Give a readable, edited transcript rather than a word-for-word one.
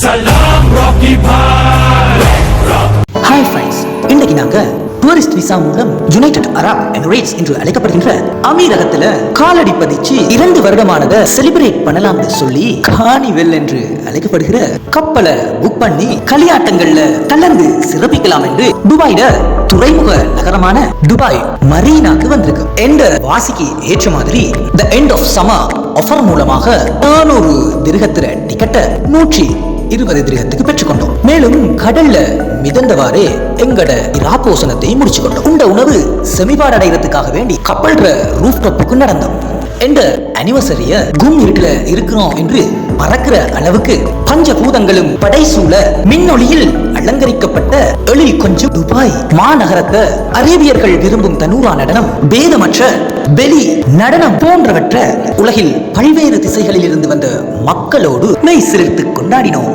சலாம் ராக்கி பாய். Hi friends, இன்னைக்கு நாங்க டூரிஸ்ட் விசா மூலம் யுனைடெட் அரப் எமிரேட்ஸ் என்று அழைக்கப்படுகின்ற அமீரகத்துல காலடி பதிச்சு 2 வருடமானதை செலிப்ரேட் பண்ணலாம்னு சொல்லி கார்னிவல் என்று அழைக்கப்படுகிற கப்பலை புக் பண்ணி களியாட்டங்கள்ல கலந்து சிறப்பிக்கலாம் என்று துபாயில துறைமுக நகரமான துபாய் மரீனாக்கு வந்திருக்கு. எந்த வாசிக்கு ஏற்ற மாதிரி the end of summer offer மூலமாக 400 திர்ஹத்திர டிக்கெட்டை 120 திர்ஹத்துக்கு பெற்றுக்கொண்டோம். மேலும் கடல்ல மிதந்தவாறே எங்கட இராப்போசனத்தை முடிச்சுக்கொண்டோம். உண்ட உணவு செமிபாடு அடைகிறதுக்காக வேண்டி கப்பல்ற ரூஃப் டாப்புக்கு நடந்தோம். எந்த அனிவர்சரிய கும் இருட்டுல இருக்கிறோம் என்று பறக்கிற அளவுக்கு பஞ்சபூதங்களும் படைசூழ மின்னொளியில் அலங்கரிக்கப்பட்ட எழில் கொஞ்சம் துபாய் மாநகரத்தை அரேபியர்கள் விரும்பும் தனூரா நடனம், பேதமற்ற பெலி நடனம் போன்றவற்றை உலகில் பல்வேறு திசைகளில் இருந்து வந்த மக்களோடு மெய் சிலிர்த்து கொண்டாடினோம்.